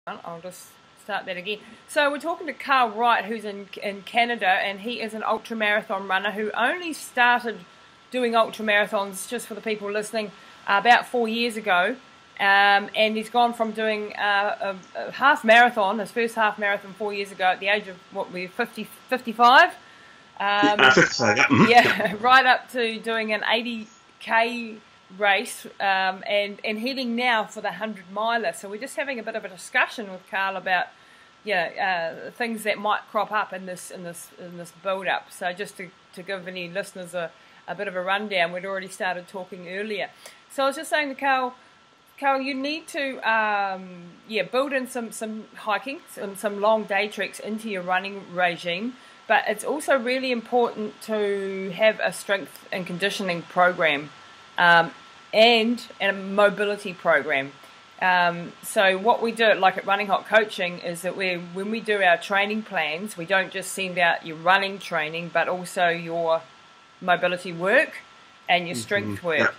I'll just start that again. So we're talking to Carl Wright, who's in Canada, and he is an ultramarathon runner who only started doing ultramarathons, just for the people listening, about 4 years ago. And he's gone from doing a half marathon, his first half marathon 4 years ago, at the age of, what, we're 55? 55, yeah. Yeah, right up to doing an 80k race, and heading now for the 100-miler. So we're just having a bit of a discussion with Carl about things that might crop up in this build up. So just to give any listeners a bit of a rundown, we'd already started talking earlier. So I was just saying to Carl, you need to build in some hiking and some long day treks into your running regime. But it's also really important to have a strength and conditioning program. And a mobility program. So what we do, like at Running Hot Coaching, is that when we do our training plans, we don't just send out your running training, but also your mobility work and your strength work. Yeah.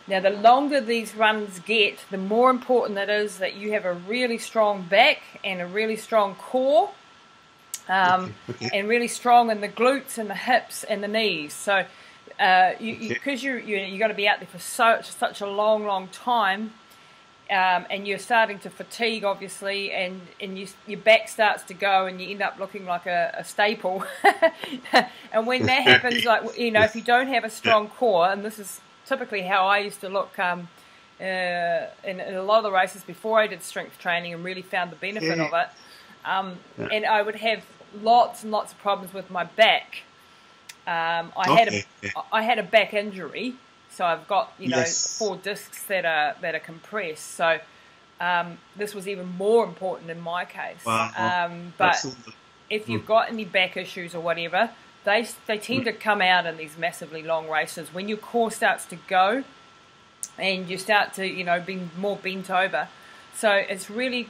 Now, the longer these runs get, the more important it is that you have a really strong back and a really strong core, and really strong in the glutes and the hips and the knees. So because you got to be out there for such a long time, and you're starting to fatigue, obviously, and your back starts to go, and you end up looking like a staple. And when that happens, like, if you don't have a strong core, and this is typically how I used to look in a lot of the races before I did strength training, and really found the benefit of it. And I would have lots and lots of problems with my back. I had a back injury, so I've got 4 discs that are compressed. So this was even more important in my case. Wow. But Absolutely. if you've got any back issues or whatever, they tend to come out in these massively long races when your core starts to go and you start to be more bent over. So it's really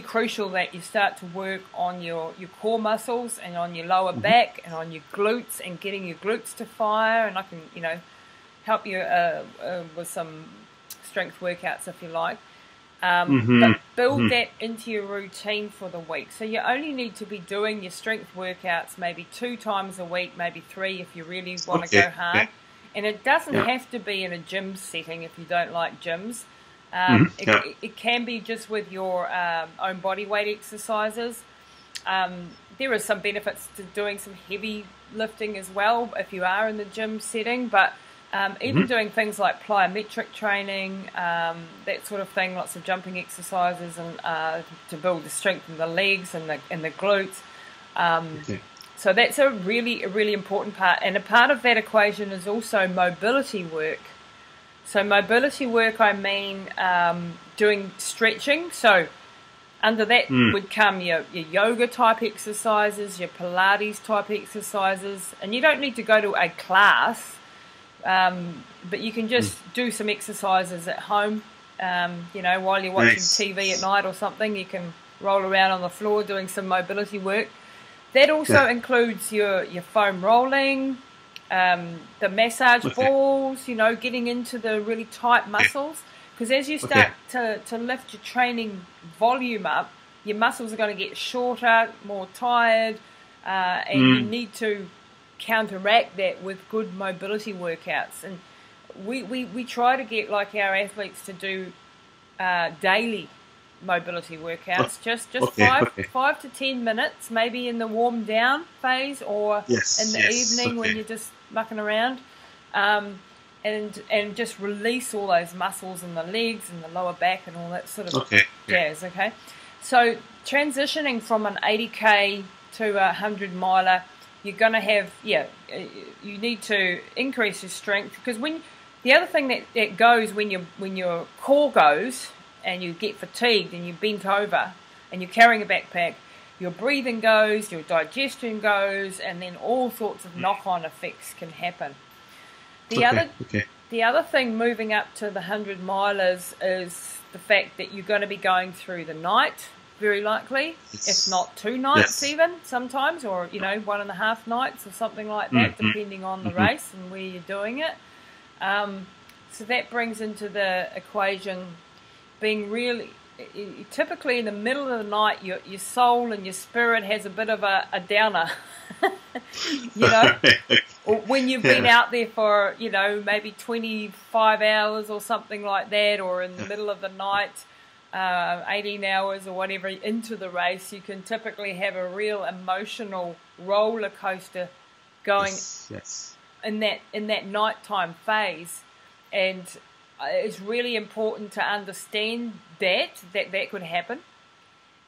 crucial that you start to work on your core muscles and on your lower back and on your glutes, and getting your glutes to fire. And I can help you with some strength workouts if you like, but build that into your routine for the week. So you only need to be doing your strength workouts maybe 2 times a week, maybe 3 if you really want to go hard. And it doesn't have to be in a gym setting if you don't like gyms. It can be just with your own body weight exercises. There are some benefits to doing some heavy lifting as well if you are in the gym setting, but even doing things like plyometric training, that sort of thing, lots of jumping exercises, and to build the strength in the legs and the glutes. So that's a really important part, and a part of that equation is also mobility work. So mobility work, I mean doing stretching. So under that would come your yoga type exercises, your Pilates type exercises, and you don't need to go to a class, but you can just do some exercises at home. While you're watching TV at night or something, you can roll around on the floor doing some mobility work. That also includes your foam rolling, the massage balls, getting into the really tight muscles. Because as you start to lift your training volume up, your muscles are going to get shorter, more tired, and you need to counteract that with good mobility workouts. And we try to get like our athletes to do daily mobility workouts, just 5 to 10 minutes, maybe in the warm down phase, or in the evening when you're just mucking around, and just release all those muscles in the legs and the lower back and all that sort of jazz. So transitioning from an 80k to a 100-miler, you're going to have you need to increase your strength, because the other thing that goes when your core goes and you get fatigued and you're bent over and you're carrying a backpack, your breathing goes, your digestion goes, and then all sorts of knock-on effects can happen. The other thing moving up to the 100-milers is the fact that you're going to be going through the night, very likely, if not 2 nights even sometimes, or 1.5 nights or something like that, depending on the race and where you're doing it. So that brings into the equation being really typically in the middle of the night, your soul and your spirit has a bit of a downer. You know, or when you've been out there for, you know, maybe 25 hours or something like that, or in the middle of the night, 18 hours or whatever into the race, you can typically have a real emotional roller coaster going in that nighttime phase. And it's really important to understand that could happen,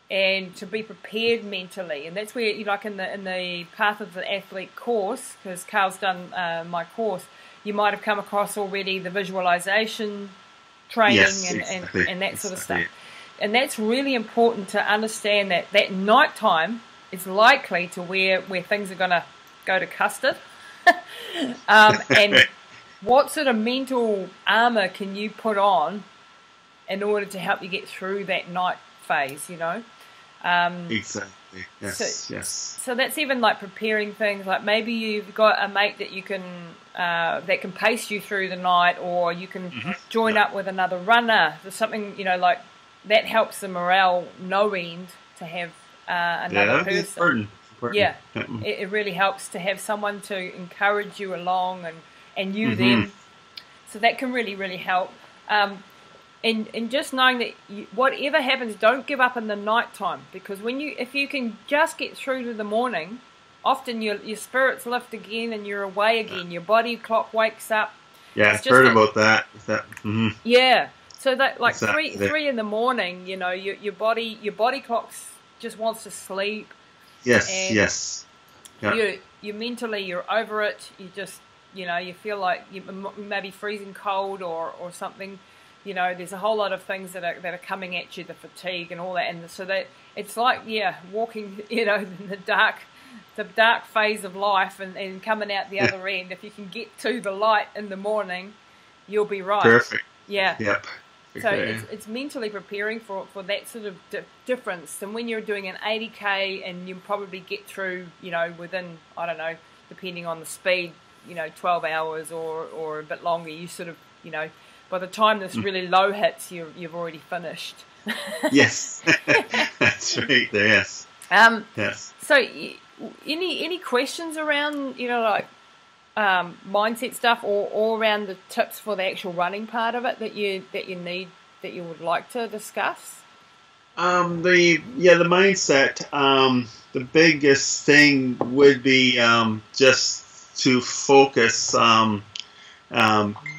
and to be prepared mentally. And that's where, like in the Path of the Athlete course, because Carl's done my course, you might have come across already the visualization training and that sort of stuff. And that's really important to understand that nighttime is likely to where things are going to go to custard. And what sort of mental armor can you put on in order to help you get through that night phase, you know? Exactly. Yes. So that's even like preparing things, like maybe you've got a mate that you can that can pace you through the night, or you can join up with another runner. There's something, you know, like that helps the morale no end to have another person. Important. Yeah, it really helps to have someone to encourage you along, and you them. So that can really, really help. And just knowing that whatever happens, don't give up in the night time, because if you can just get through to the morning, often your spirits lift again and you're away again. Your body clock wakes up. Yeah, I've heard about that. Yeah, so that like three in the morning, you know, your body clock just wants to sleep. Yes. Yeah. You mentally, you're over it. You just, you know, you feel like you may be freezing cold or something. You know, there's a whole lot of things that are coming at you, the fatigue and all that, and so that it's like walking, you know, in the dark phase of life, and coming out the other end. If you can get to the light in the morning, you'll be right. Perfect. Yeah. Yep. So it's mentally preparing for that sort of difference. And when you're doing an 80K, and you probably get through, you know, within, I don't know, depending on the speed, you know, 12 hours or a bit longer, you sort of, you know, by the time this really low hits, you've already finished. Yes, that's right there. Yes. Yes. So, any questions around, you know, like mindset stuff, or around the tips for the actual running part of it that you would like to discuss? The mindset. The biggest thing would be just to focus.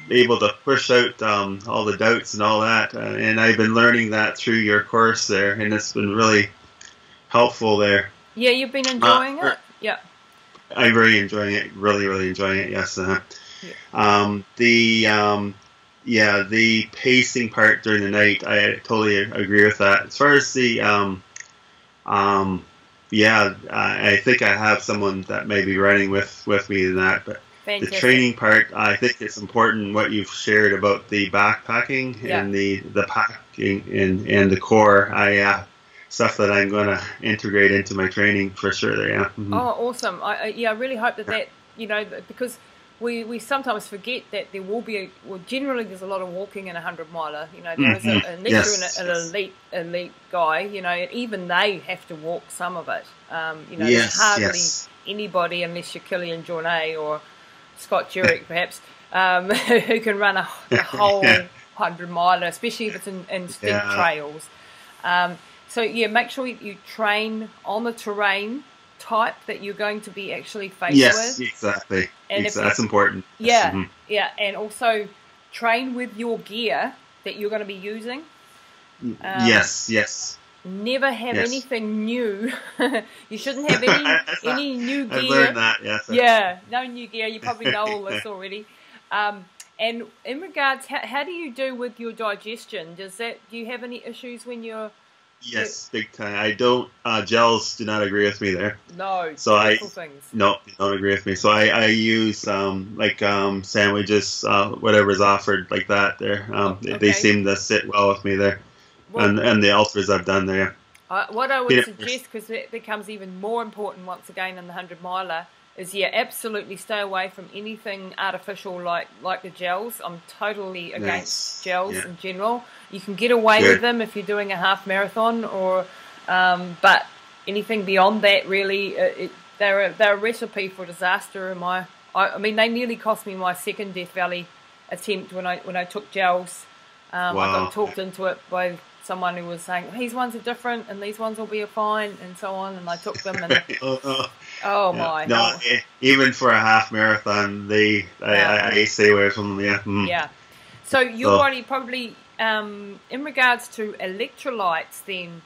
Able to push out all the doubts and all that, and I've been learning that through your course there, and it's been really helpful there. Yeah, you've been enjoying it. Yeah, I'm really enjoying it. Really enjoying it. Yes. The pacing part during the night, I totally agree with that. As far as the I think I have someone that may be running with me in that, but. Fantastic. The training part, I think it's important what you've shared about the backpacking and the packing and the core. Stuff that I'm going to integrate into my training for sure. There, yeah. Oh, awesome! I really hope that you know, because we sometimes forget that there will be generally there's a lot of walking in a 100-miler. You know, there is unless you're an elite guy, you know, even they have to walk some of it. You know, there's hardly anybody, unless you're Killian Jornet or Scott Jurek, perhaps, who can run a whole 100-miler, especially if it's in steep trails. So make sure you train on the terrain type that you're going to be actually faced with. Yes, exactly. And that's important. Yeah, and also train with your gear that you're going to be using. Yes. Never have anything new. You shouldn't have any new gear. I've learned that, yes. Yeah, no new gear. You probably know all this already. And in regards, how do you do with your digestion? Do you have any issues when you're... Yes, big time. I don't, gels do not agree with me there. No, so things. No, they don't agree with me. So I use, sandwiches, whatever's offered like that there. They seem to sit well with me there. Well, and the ultras I've done there. What I would suggest, because it becomes even more important once again in the 100-miler, is absolutely stay away from anything artificial like the gels. I'm totally against gels in general. You can get away with them if you're doing a half marathon, or but anything beyond that, really, they're a recipe for disaster. I mean, they nearly cost me my second Death Valley attempt when I took gels. I got talked into it by someone who was saying these ones are different and these ones will be fine and so on, and I took them and my no, even for a half marathon I stay away from them. Yeah. So your body probably in regards to electrolytes then,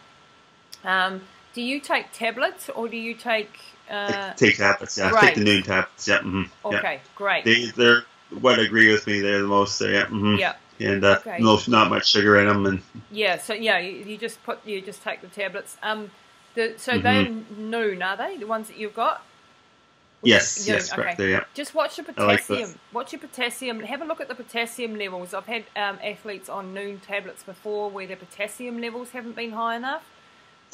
do you take tablets or do you take I take tablets, I take the noon tablets, okay, great. They're what agree with me, they're the most and not much sugar in them, and so you just take the tablets. They're noon, are they, the ones that you've got? Yes, correct. Okay. There, Just watch your potassium. Watch your potassium. Have a look at the potassium levels. I've had athletes on noon tablets before where their potassium levels haven't been high enough.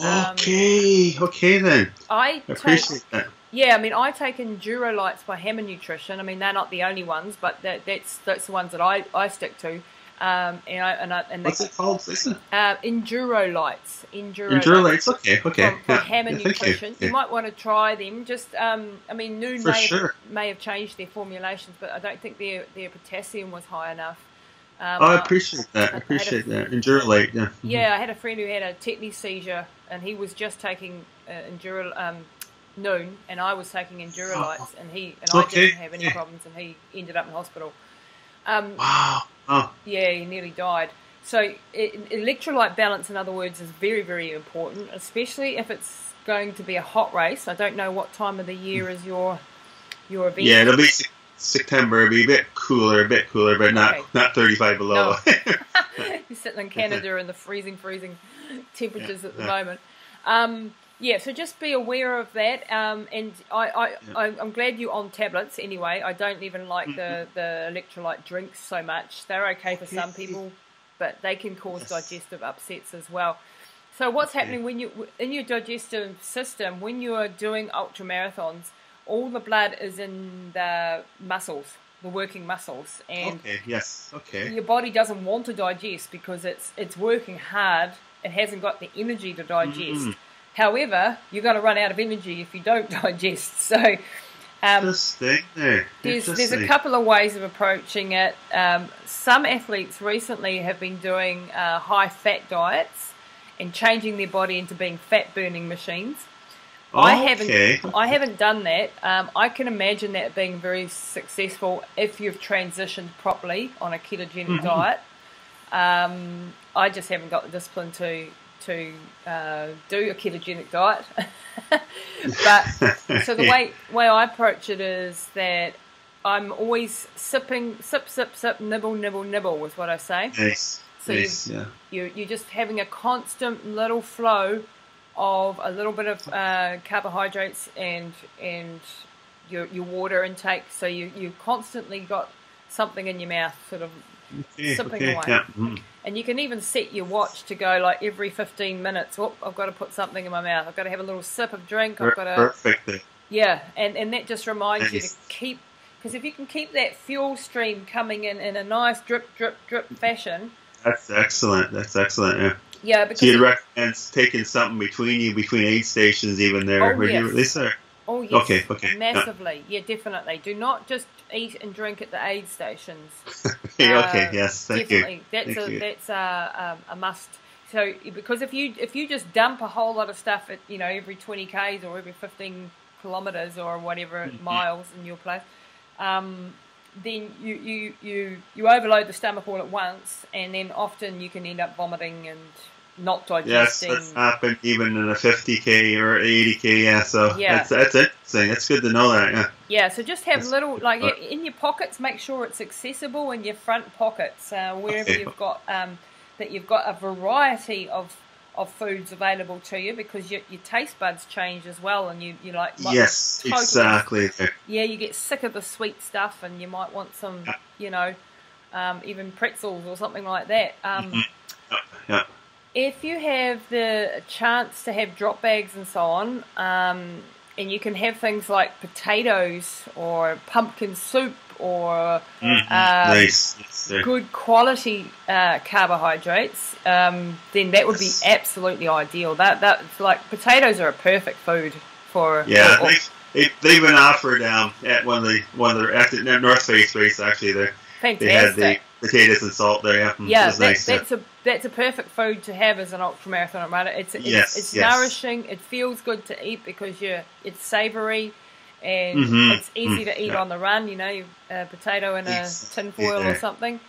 Okay then. I appreciate that. Yeah, I mean, I take Endurolytes by Hammer Nutrition. I mean, they're not the only ones, but that's the ones that I stick to. What's it called, Lisa? Endurolytes. Endurolytes, okay. From Hammer Nutrition. You might want to try them. Just, I mean, Noon may have changed their formulations, but I don't think their potassium was high enough. I appreciate that. Endurolyte, yeah. Yeah, I had a friend who had a tetany seizure, and he was just taking Noon, and I was taking Endurolytes, and I didn't have any problems, and he ended up in hospital. Wow. Yeah, he nearly died. So electrolyte balance, in other words, is very, very important, especially if it's going to be a hot race. I don't know what time of the year is your event. Yeah, it'll be September. It'll be a bit cooler, but not 35 below. No. You're sitting in Canada in the freezing temperatures at the moment. So just be aware of that. And I'm glad you're on tablets anyway. I don't even like the electrolyte drinks so much. They're okay for some people, but they can cause digestive upsets as well. So what's happening when you in your digestive system when you are doing ultramarathons? All the blood is in the muscles, the working muscles, and your body doesn't want to digest because it's working hard. It hasn't got the energy to digest. However, you're going to run out of energy if you don't digest. So there's a couple of ways of approaching it. Some athletes recently have been doing high-fat diets and changing their body into being fat-burning machines. I haven't done that. I can imagine that being very successful if you've transitioned properly on a ketogenic diet. I just haven't got the discipline to do a ketogenic diet. But so the way I approach it is that I'm always sip, nibble, nibble is what I say. You're just having a constant little flow of a little bit of carbohydrates and your water intake. So you constantly got something in your mouth, sort of sipping away. Yeah. And you can even set your watch to go like every 15 minutes. Oh, I've got to put something in my mouth. I've got to have a little sip of drink. I've got to. Perfect. Yeah, and that just reminds you to keep, because if you can keep that fuel stream coming in a nice drip fashion. That's excellent. Yeah. Yeah, because so you'd recommend taking something between aid stations, even there, Lisa? Oh yes. Okay. Massively, yeah, definitely. Do not just eat and drink at the aid stations. Yes, thank definitely. you. That's a must. So because if you just dump a whole lot of stuff at every 20 k's or every 15 kilometers or whatever miles in your place, then you overload the stomach all at once, and then often you can end up vomiting and not digesting. Yes, that's happened even in a 50k or 80k. Yeah, so that's interesting. It's good to know that. Yeah. So just have little in your pockets. Make sure it's accessible in your front pockets, wherever you've got that you've got a variety of foods available to you, because your taste buds change as well, and you like exactly. Yeah, you get sick of the sweet stuff, and you might want some even pretzels or something like that. If you have the chance to have drop bags and so on, and you can have things like potatoes or pumpkin soup or good quality carbohydrates, then that would be absolutely ideal. That's like potatoes are a perfect food for. Yeah, they've been offered at one of the at the North Face race actually. They had the potatoes and salt there. Yeah, that's a perfect food to have as an ultramarathon runner. It's nourishing. It feels good to eat because it's savoury and it's easy to eat on the run. You know, a potato in a tin foil or something.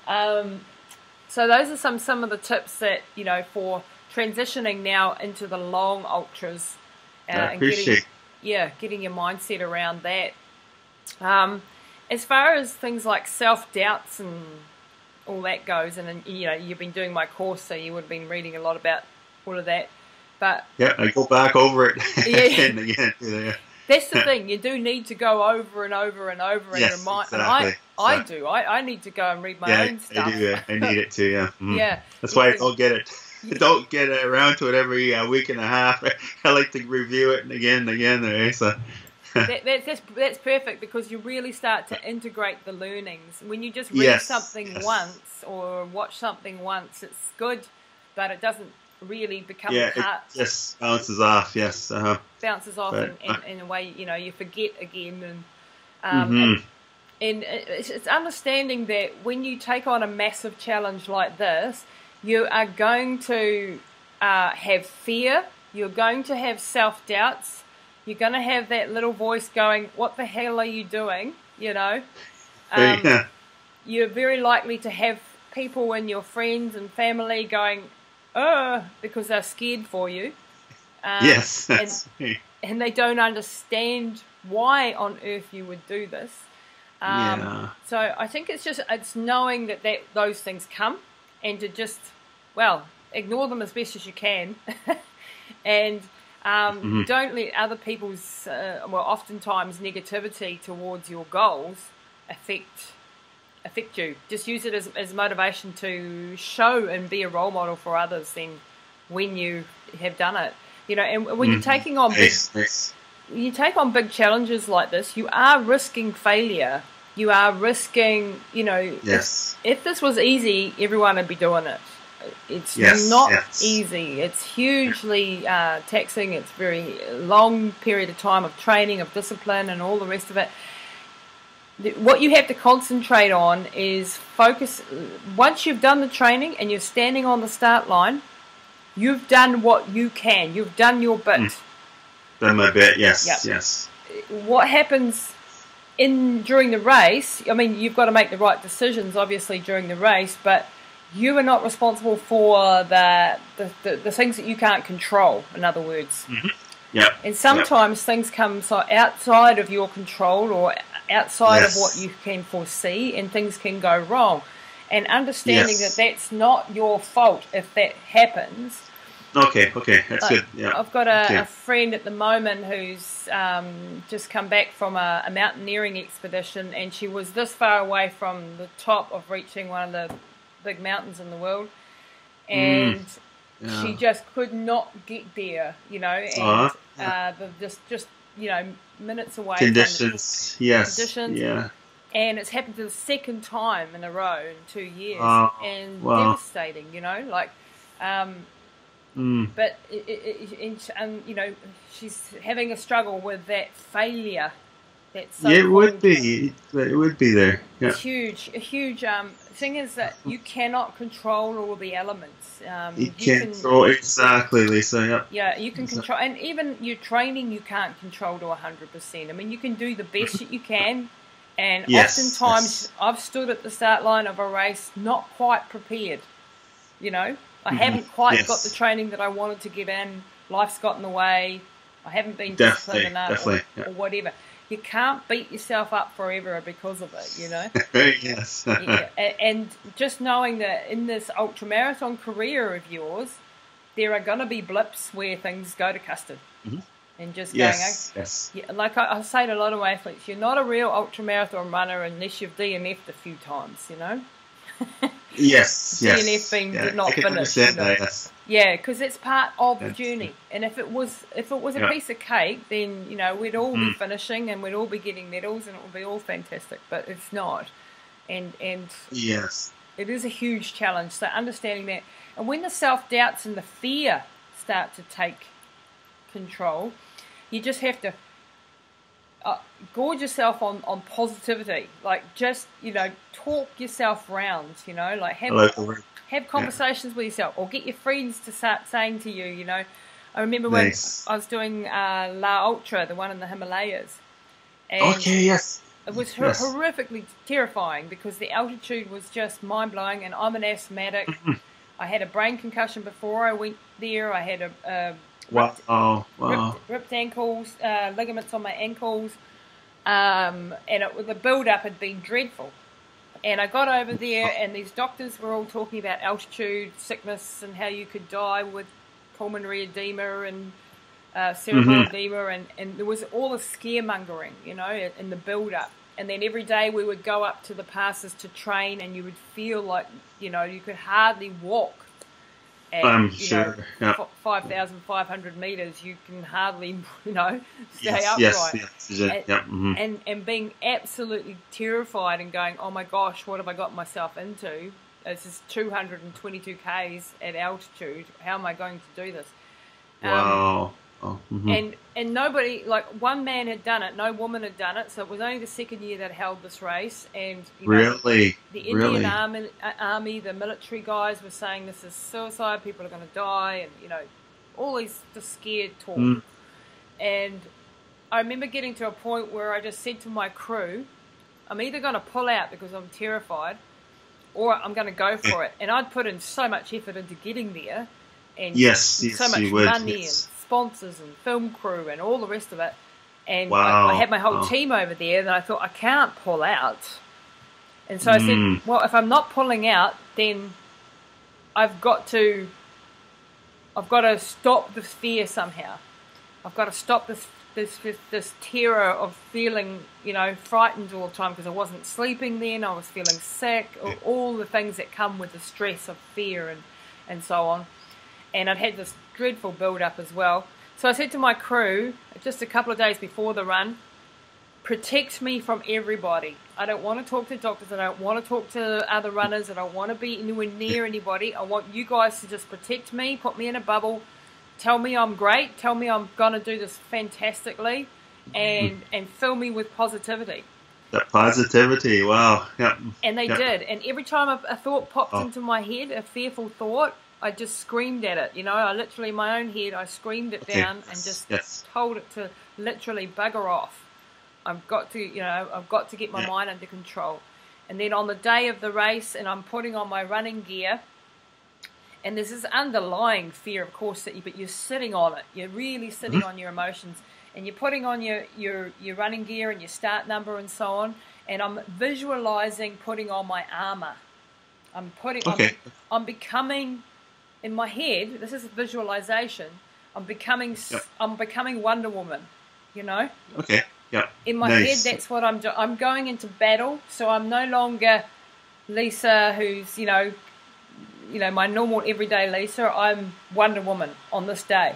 So those are some of the tips that, you know, for transitioning now into the long ultras and getting your mindset around that. As far as things like self-doubts and all that goes, and you know, you've been doing my course, so you would have been reading a lot about all of that. But yeah, I go back over it again and again. That's the thing. You do need to go over and over and over and remind. Exactly. And I do. I need to go and read my own stuff. I do. I need it too. Yeah. Yeah. That's why I don't get it. I don't get around to it every week and a half. I like to review it again and again. So. That's perfect, because you really start to integrate the learnings. When you just read something once or watch something once, it's good, but it doesn't really become part. It just bounces off. Yes, bounces off, in a way, you know, you forget again, and it's understanding that when you take on a massive challenge like this, you are going to have fear. You're going to have self-doubts. You're going to have that little voice going, what the hell are you doing? You know, you're very likely to have people in your friends and family going, because they're scared for you. Yes. And they don't understand why on earth you would do this. So I think it's knowing that those things come, and to just, ignore them as best as you can. And don't let other people's, oftentimes negativity towards your goals affect you. Just use it as motivation to show and be a role model for others then when you have done it. You know, and when you're taking on you take on big challenges like this, you are risking failure. You are risking, you know, if this was easy, everyone would be doing it. It's not easy. It's hugely taxing. It's very long period of time of training, of discipline, and all the rest of it. What you have to concentrate on is focus. Once you've done the training and you're standing on the start line, you've done what you can. You've done your bit. Done my bit. Yes. What happens during the race? I mean, you've got to make the right decisions, obviously, during the race, but you are not responsible for the things that you can't control, in other words. And sometimes things come outside of your control or outside of what you can foresee, and things can go wrong. And understanding that that's not your fault if that happens. Okay, that's good. Yeah. I've got a friend at the moment who's just come back from a mountaineering expedition, and she was this far away from the top of reaching one of the big mountains in the world, and she just could not get there, you know, and just you know, minutes away. Conditions, and it's happened to the second time in a row in 2 years, and devastating, you know, like, but you know, she's having a struggle with that failure. It would be there. Yeah. It's huge. A huge thing is that you cannot control all the elements. You can't control exactly, Lisa. Yeah, you can control, and even your training you can't control to 100%. I mean, you can do the best that you can, and oftentimes I've stood at the start line of a race not quite prepared. You know, I haven't quite got the training that I wanted to get in. Life's got in the way. I haven't been disciplined enough, or whatever. You can't beat yourself up forever because of it, you know. And just knowing that in this ultramarathon career of yours, there are going to be blips where things go to custard. And just going, like I say to a lot of my athletes, you're not a real ultramarathon runner unless you've DNF'd a few times, you know. Yes, DNF being not I can finished. Understand that, yes. Yeah, because it's part of the journey. And if it was a piece of cake, then we'd all be finishing and we'd all be getting medals and it would be all fantastic. But it's not, and yes, it is a huge challenge. So understanding that, and when the self-doubts and the fear start to take control, you just have to gorge yourself on positivity. Like, just talk yourself round. Like have conversations with yourself, or get your friends to start saying to you. I remember when I was doing La Ultra, the one in the Himalayas. And yes. It was horrifically terrifying because the altitude was just mind-blowing, and I'm an asthmatic. I had a brain concussion before I went there. I had ripped ankles, ligaments on my ankles, and the build-up had been dreadful. And I got over there, and these doctors were all talking about altitude sickness and how you could die with pulmonary edema and cerebral edema, and there was all the scaremongering, in the build-up. And then every day we would go up to the passes to train, and you would feel like, you could hardly walk. At, I'm sure. 5,500 meters, you can hardly, stay upright. Yes. And being absolutely terrified and going, oh my gosh, what have I got myself into? This is 222 Ks at altitude. How am I going to do this? Wow. And nobody, like, one man had done it, no woman had done it, so it was only the second year that held this race. And the Indian army, the military guys were saying this is suicide, people are going to die, and all these just scared talk. And I remember getting to a point where I just said to my crew, I'm either going to pull out because I'm terrified, or I'm going to go for it. And I'd put in so much effort into getting there, and so much money and sponsors and film crew and all the rest of it. And I had my whole team over there, and I thought, I can't pull out. And so I said, well, if I'm not pulling out, then I've got to stop this fear somehow. I've got to stop this terror of feeling, frightened all the time, because I wasn't sleeping then, I was feeling sick, all the things that come with the stress of fear and so on. And I'd had this dreadful build-up as well. So I said to my crew, just a couple of days before the run, protect me from everybody. I don't want to talk to doctors, I don't want to talk to other runners, I don't want to be anywhere near anybody. I want you guys to just protect me, put me in a bubble, tell me I'm great, tell me I'm going to do this fantastically, and fill me with positivity. That positivity, wow. Yep. And they did. And every time a thought popped into my head, a fearful thought, I just screamed at it. I literally, in my own head, I screamed it down and just told it to literally bugger off. I've got to get my mind under control. And then on the day of the race, and I'm putting on my running gear, and there's this underlying fear, of course, but you're sitting on it. You're really sitting on your emotions, and you're putting on your running gear and your start number and so on. And I'm visualizing putting on my armor. I'm becoming, in my head, this is a visualization. I'm becoming Wonder Woman. Okay. Yeah. In my head, that's what I'm doing. I'm going into battle, so I'm no longer Lisa, who's my normal everyday Lisa. I'm Wonder Woman on this day.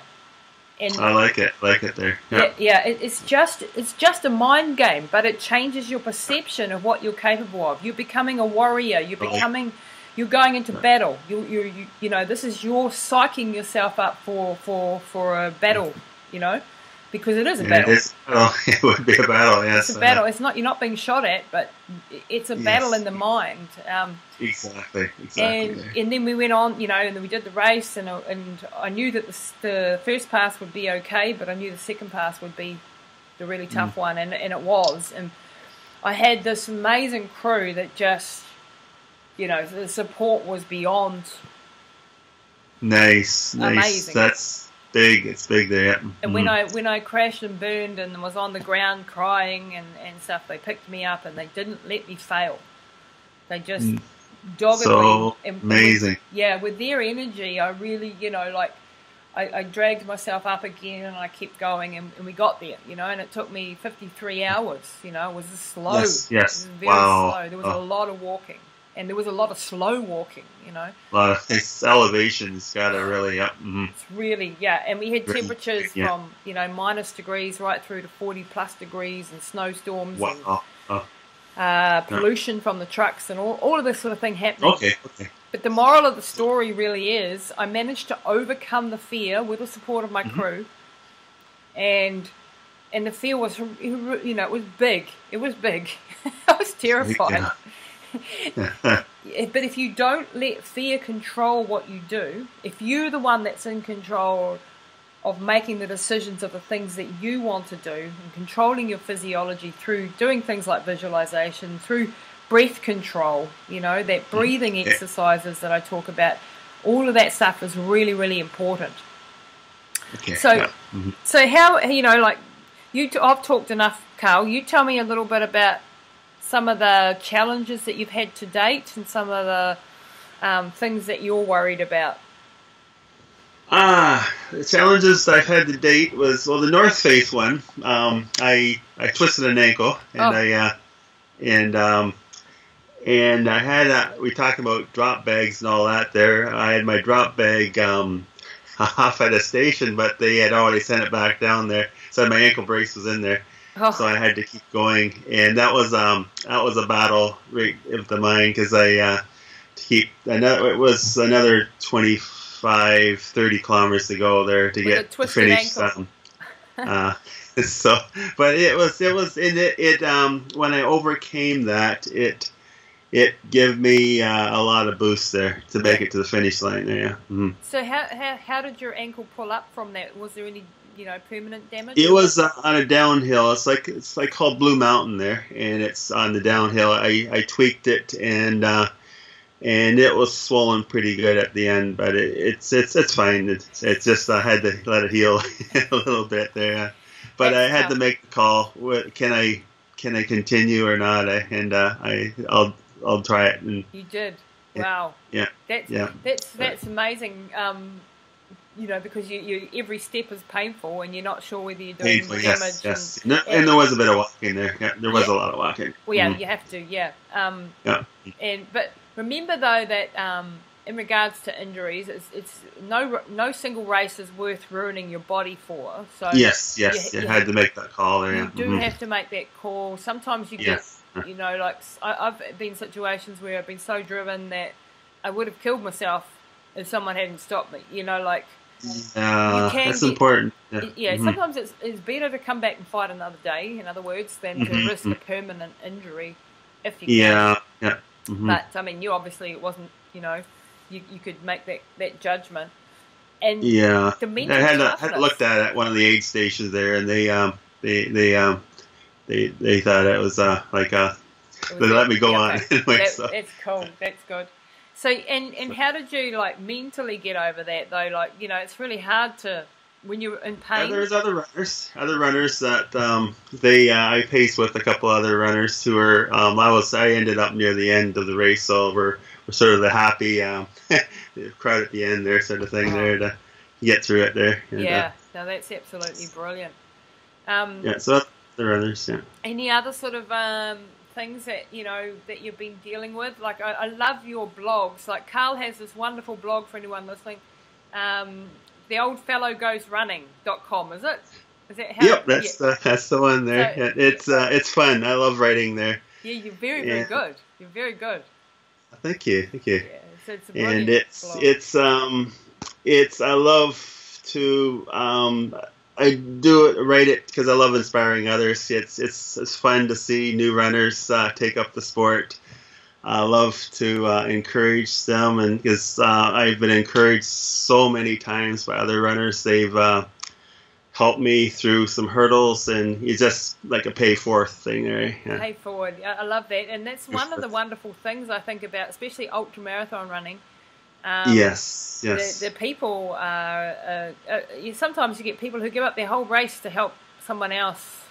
And I like it there. Yeah. It's just a mind game, but it changes your perception of what you're capable of. You're becoming a warrior. You're going into battle. This is you're psyching yourself up for a battle. Because it is a battle. It would be a battle, yes. It's a battle. It's not, you're not being shot at, but it's a battle in the mind. Exactly. And then we went on, and then we did the race, and I knew that the first pass would be okay, but I knew the second pass would be the really tough one, and it was. And I had this amazing crew that just, the support was beyond amazing. That's big. It's big there. And when I crashed and burned and was on the ground crying and stuff, they picked me up and they didn't let me fail. They just doggedly. So amazing. With their energy, I really, I dragged myself up again and I kept going and we got there, and it took me 53 hours, it was slow. Yes. It was very slow. There was a lot of walking. and there was a lot of slow walking, you know. A lot of this elevation's got to really up. It's really, yeah, and we had temperatures yeah. from, you know, minus degrees right through to 40 plus degrees, and snowstorms and pollution from the trucks and all of this sort of thing happening. Okay. But the moral of the story really is I managed to overcome the fear with the support of my crew, and the fear was, you know, it was big. It was big. I was terrified. But if you don't let fear control what you do, if you're the one that's in control of making the decisions of the things that you want to do and controlling your physiology through doing things like visualization, through breath control, you know, that breathing exercises that I talk about, all of that stuff is really, really important. So how, you know, like I've talked enough, Carl. You tell me a little bit about some of the challenges that you've had to date and some of the things that you're worried about. The challenges I've had to date was, well, the North Face one. I twisted an ankle, and I had we talked about drop bags and all that there. I had my drop bag off at a station, but they had already sent it back down there, so my ankle brace was in there. So I had to keep going, and that was a battle right of the mind, because it was another 25-30 kilometers to go there to get to finish. So, but it was when I overcame that, it gave me a lot of boost there to make it to the finish line there. So how did your ankle pull up from that? Was there any, you know, permanent damage? It was on a downhill. It's like called Blue Mountain there, and it's on the downhill. I tweaked it, and it was swollen pretty good at the end, but it's fine. It's just I had to let it heal a little bit there, but I had to make the call. Can I continue or not? I'll try it. And you did. Wow. Yeah. That's amazing. You know, because you every step is painful, and you're not sure whether you're doing damage. Yes. And there was a bit of walking there. Yeah, there was a lot of walking. Well, yeah, you have to. Yeah. But remember though that in regards to injuries, it's no single race is worth ruining your body for. So yes, you had to make that call there. You do have to make that call. Sometimes you get, you know, like I've been in situations where I've been so driven that I would have killed myself if someone hadn't stopped me. You know, like. That's important. Sometimes it's better to come back and fight another day, in other words, than to risk a permanent injury if you can. But I mean, you obviously, it wasn't, you know, you could make that judgment. And the mental I had looked at one of the aid stations there, and they thought it was they let me go on anyway. That's cool. That's good. So, and how did you, like, mentally get over that, though? Like, you know, it's really hard to, when you're in pain. There's other runners that I paced with a couple other runners who were, I ended up near the end of the race, so we're sort of the happy crowd at the end there, sort of thing there to get through it there. And, no, that's absolutely brilliant. So that's the runners, Any other sort of things that, you know, that you've been dealing with? Like, I love your blogs. Like, Carl has this wonderful blog for anyone listening. theoldfellowgoesrunning.com, is it? Is that how? Yep, that's the one there. So, it's fun. I love writing there. Yeah, you're very good. You're very good. Thank you. Yeah, so it's a brilliant blog. I love to I write it because I love inspiring others. It's fun to see new runners take up the sport. I love to encourage them, and because I've been encouraged so many times by other runners. They've helped me through some hurdles, and it's just like a pay forward thing there. Yeah. Pay forward. I love that, and that's one of the wonderful things I think about, especially ultramarathon running. Yes. The people sometimes you get people who give up their whole race to help someone else.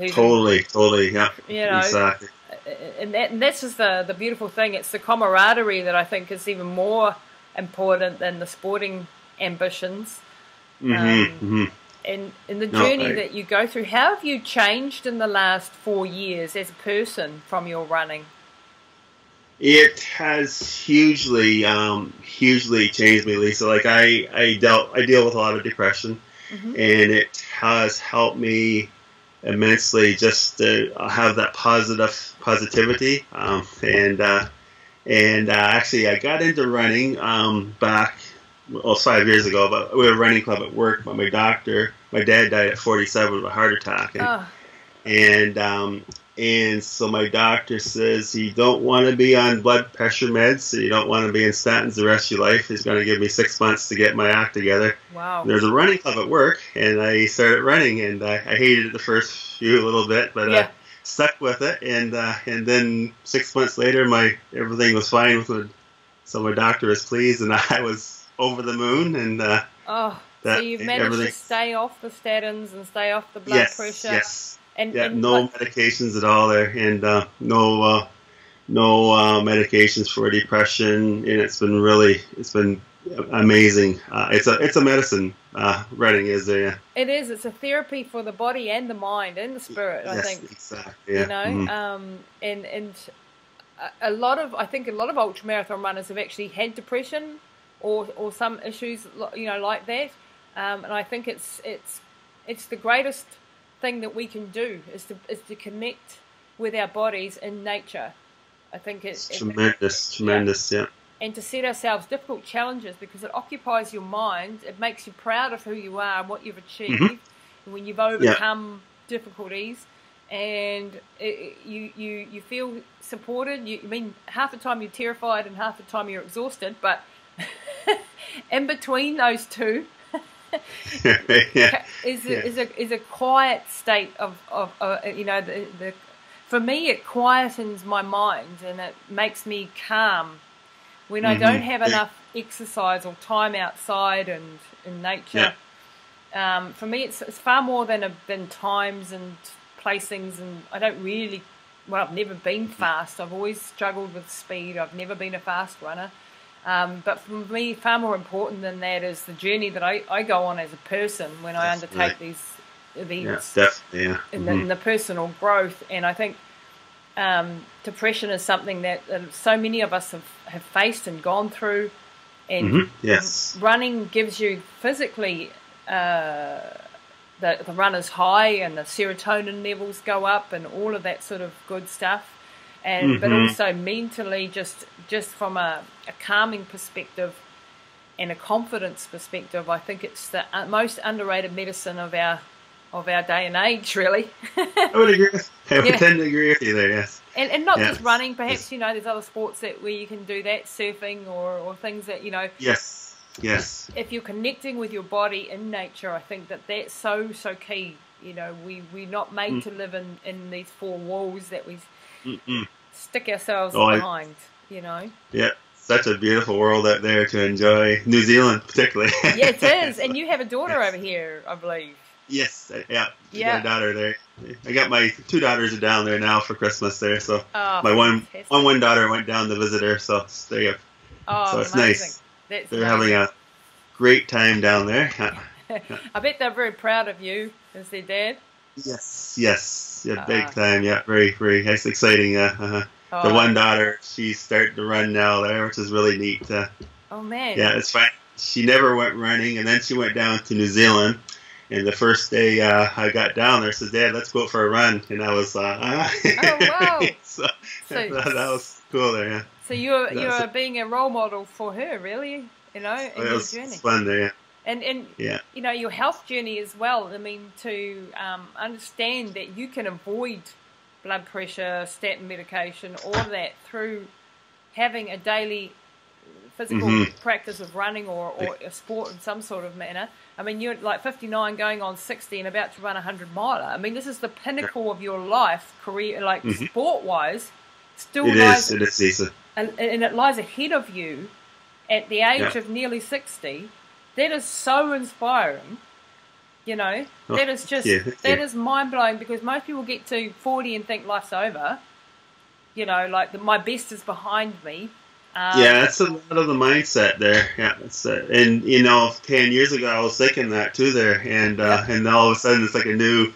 Totally, yeah. You know, exactly. And that's just the beautiful thing. It's the camaraderie that I think is even more important than the sporting ambitions. And in the journey that you go through, how have you changed in the last 4 years as a person from your running? It has hugely changed me, Lisa. Like I deal with a lot of depression, and it has helped me immensely just to have that positivity. Actually, I got into running back 5 years ago. But we were a running club at work. But my dad died at 47 of a heart attack, and so my doctor says you don't want to be on blood pressure meds, so you don't want to be in statins the rest of your life. He's going to give me 6 months to get my act together. Wow. And there's a running club at work, and I started running, and I hated it the first few a little bit, but I stuck with it, and then 6 months later, everything was fine with it. So my doctor was pleased, and I was over the moon, and so you've managed to stay off the statins and stay off the blood pressure. Yes. And no medications at all there, and no medications for depression, and it's been amazing. It's a medicine. Running is there. It is. It's a therapy for the body and the mind and the spirit. I think exactly. Yeah. And a lot of ultramarathon runners have actually had depression or some issues like that, and I think it's the greatest thing that we can do is to connect with our bodies in nature. I think it's tremendous, yeah. And to set ourselves difficult challenges, because it occupies your mind. It makes you proud of who you are and what you've achieved when you've overcome difficulties, and you feel supported. I mean, half the time you're terrified and half the time you're exhausted, but in between those two is a quiet state of for me it quietens my mind and it makes me calm when I don't have enough exercise or time outside and in nature. For me it's far more than times and placings, and I don't really, I've never been fast. I've always struggled with speed. I've never been a fast runner. But for me, far more important than that is the journey that I go on as a person when I undertake these events. In the personal growth. And I think depression is something that so many of us have faced and gone through. And running gives you physically the runner's high, and the serotonin levels go up and all of that sort of good stuff. And but also mentally, just from a calming perspective and a confidence perspective, I think it's the most underrated medicine of our day and age, really. I would agree. I would tend to agree with you there. Yes. And not just running. Perhaps there's other sports where you can do that, surfing or things that Yes. If you're connecting with your body in nature, I think that's so key. We're not made to live in these four walls that we stick ourselves behind, Yeah, such a beautiful world out there to enjoy. New Zealand, particularly. Yeah, it is. And you have a daughter over here, I believe. Yes, I got a daughter there. I got my two daughters are down there now for Christmas there. So my one daughter went down to visit her. So there you go. So it's amazing. Nice. They're having a great time down there. I bet they're very proud of you as their dad. Yes, big time. Yeah, very, very. It's exciting. The one daughter, she's starting to run now there, which is really neat. Oh man. Yeah, it's fun. She never went running, and then she went down to New Zealand. And the first day I got down there, I said, "Dad, let's go for a run." And I was, oh wow! so that was cool there. Yeah. So you're being a role model for her, really, in your journey. It's fun there. Yeah. And your health journey as well. I mean, to understand that you can avoid blood pressure, statin medication, all of that through having a daily physical practice of running or a sport in some sort of manner. I mean, you're like 59 going on 60 and about to run a 100-miler. I mean, this is the pinnacle of your life, career, like sport-wise. It is, Lisa. And it lies ahead of you at the age of nearly 60. That is so inspiring, That is just, that is mind-blowing, because most people get to 40 and think life's over. My best is behind me. That's a lot of the mindset there. Yeah, and 10 years ago I was thinking that too there, and all of a sudden it's like a new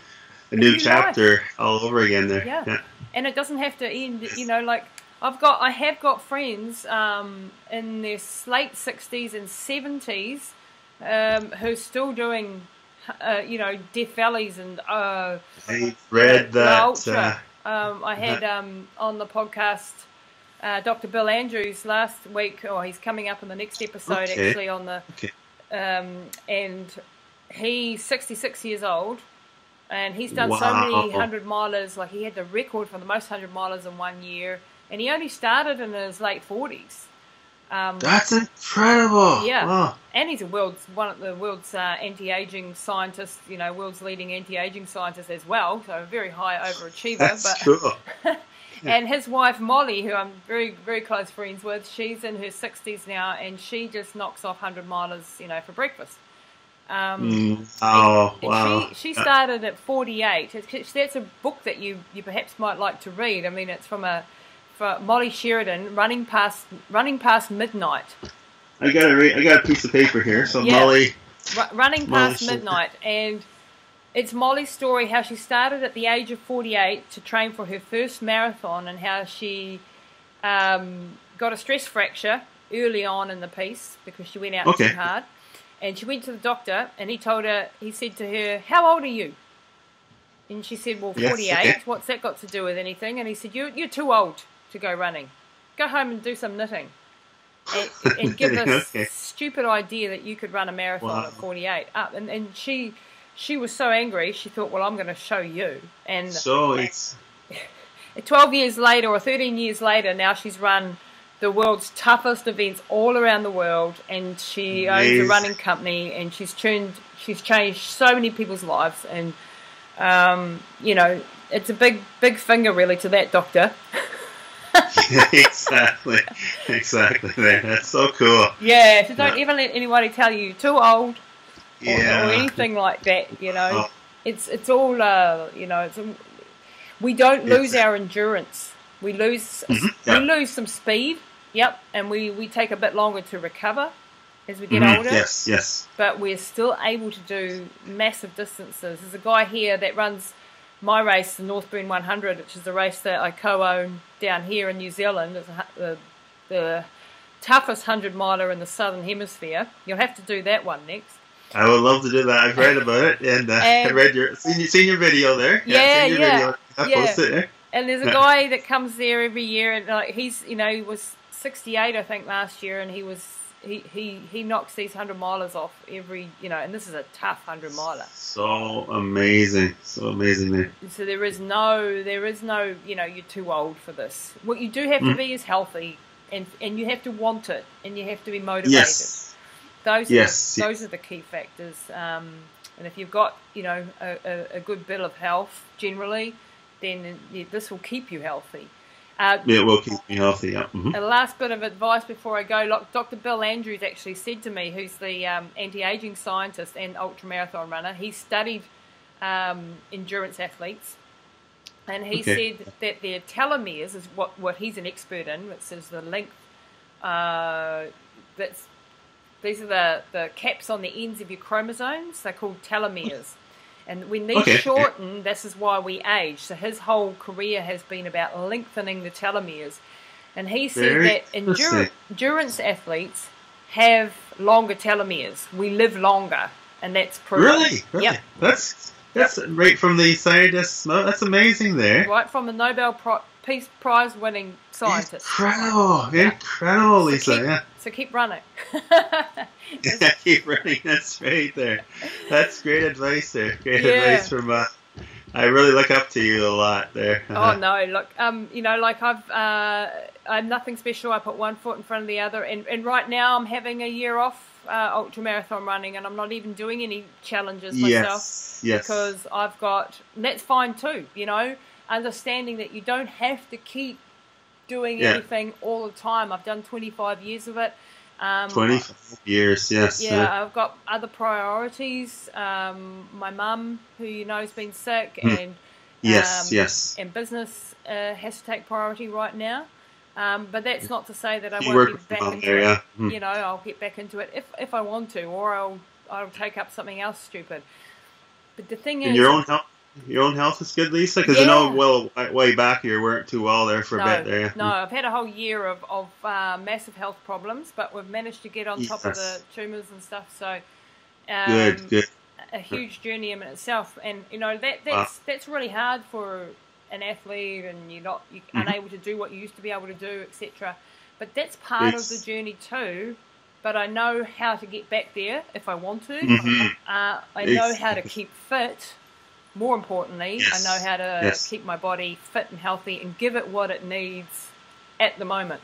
chapter all over again there. Yeah. And it doesn't have to end. I have got friends in their late 60s and 70s who are still doing, Death Valleys and I read that. Ultra. I had on the podcast Dr. Bill Andrews last week. He's coming up in the next episode actually on the, and he's 66 years old. And he's done so many 100-milers. Like, he had the record for the most 100-milers in 1 year. And he only started in his late 40s. That's incredible. Yeah. Wow. And he's one of the world's anti-aging scientists, world's leading anti-aging scientist as well. So a very high overachiever. That's cool. And his wife, Molly, who I'm very, very close friends with, she's in her 60s now. And she just knocks off 100-milers, for breakfast. Wow. She started at 48. That's a book that you perhaps might like to read. I mean, it's from Molly Sheridan, Running Past Midnight. I got a piece of paper here. So Molly, Running Past Midnight, and it's Molly's story how she started at the age of 48 to train for her first marathon, and how she got a stress fracture early on in the piece because she went out too hard. And she went to the doctor, and he said to her, "How old are you?" And she said, "Well, 48. What's that got to do with anything?" And he said, "You're too old to go running. Go home and do some knitting." And give this stupid idea that you could run a marathon at 48 up. And she was so angry, she thought, well, I'm going to show you. And so it's 12 years later or 13 years later, now she's run the world's toughest events all around the world, and she owns a running company, and she's changed so many people's lives, and it's a big finger really to that doctor. Exactly. That's so cool. Yeah, so don't ever let anybody tell you you're too old or anything like that. It's all we don't lose our endurance. We lose some speed. Yep, and we take a bit longer to recover as we get older. Yes. But we're still able to do massive distances. There's a guy here that runs my race, the Northburn 100, which is the race that I co-own down here in New Zealand. It's the toughest 100-miler in the Southern Hemisphere. You'll have to do that one next. I would love to do that. I've read about it, and I read seen your video there. Video. I posted it there. And there's a guy that comes there every year, and he was 68, I think, last year, and he knocks these 100-milers off every, and this is a tough 100-miler. So amazing there. So there is no, you're too old for this. What you do have to be is healthy, and you have to want it, and you have to be motivated. Yes. Those are the key factors. And if you've got, a good bit of health generally, then this will keep you healthy. It will keep me healthy, yeah. Mm-hmm. The last bit of advice before I go, Dr. Bill Andrews actually said to me, who's the anti-aging scientist and ultramarathon runner, he studied endurance athletes, and he said that their telomeres is what he's an expert in, which is the length, these are the caps on the ends of your chromosomes, they're called telomeres. And when these shorten, this is why we age. So his whole career has been about lengthening the telomeres. And he said that endurance athletes have longer telomeres. We live longer, and that's proven. Really? Yep. That's right from the scientists. That's amazing there. Right from the Nobel Peace Prize winning scientist. Incredible, Lisa. So keep running. Keep running. That's right there. That's great advice there. Great advice from. I really look up to you a lot there. Oh no, look, I'm nothing special. I put one foot in front of the other, and right now I'm having a year off ultramarathon running, and I'm not even doing any challenges myself because I've got. And that's fine too. Understanding that you don't have to keep doing anything all the time. I've done 25 years of it. 25 years, yes. Yeah, I've got other priorities. My mum, who has been sick, and and business has to take priority right now. But that's not to say that I won't be back into it. I'll get back into it if I want to, or I'll take up something else stupid. But the thing is, in your own health. your own health is good, Lisa? Because I know way back you weren't too well there for a bit there. No, I've had a whole year of massive health problems, but we've managed to get on top of the tumours and stuff. So good. A huge journey in itself, and that's really hard for an athlete, and you're unable to do what you used to be able to do, etc. But that's part of the journey too. But I know how to get back there if I want to. I know how to keep fit. More importantly, I know how to keep my body fit and healthy and give it what it needs at the moment.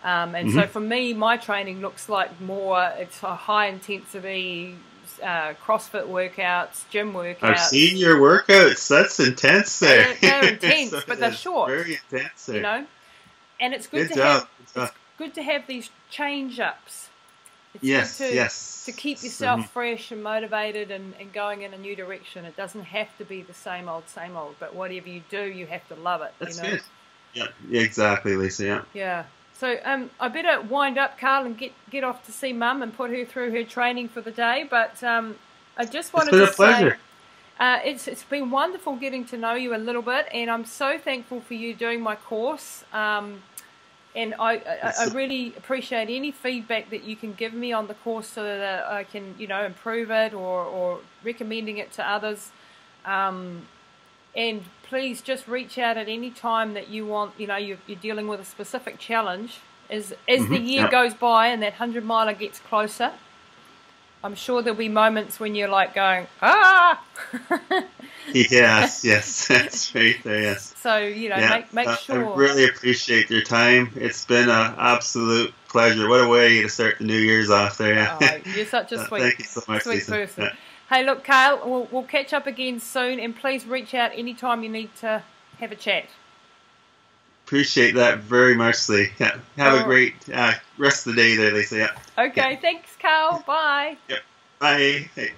So for me, my training looks like it's a high intensity CrossFit workouts, gym workouts. I've seen your workouts. That's intense there. They're intense, but they're short. Very intense there. And it's good it's good to have these change-ups. It's good to keep yourself fresh and motivated and going in a new direction. It doesn't have to be the same old, but whatever you do, you have to love it. That's good. Yeah, exactly, Lisa, Yeah. So I better wind up, Carl, and get off to see Mum and put her through her training for the day. But I just wanted to say it's been wonderful getting to know you a little bit, and I'm so thankful for you doing my course. And I really appreciate any feedback that you can give me on the course so that I can, improve it or recommending it to others. And please just reach out at any time that you want, you're dealing with a specific challenge. As the year goes by and that 100-miler gets closer, I'm sure there'll be moments when you're like going, ah! yes, that's very fair, yes. So, make sure. I really appreciate your time. It's been an absolute pleasure. What a way to start the New Year's off there. Oh, you're such a thank you so much, sweet Lisa. person. Hey, look, Carl, we'll catch up again soon, and please reach out anytime you need to have a chat. Appreciate that very much, Lee. Yeah. Have a great rest of the day there, Lisa. Yeah. Okay, thanks, Carl. Bye. Yep. Bye. Hey.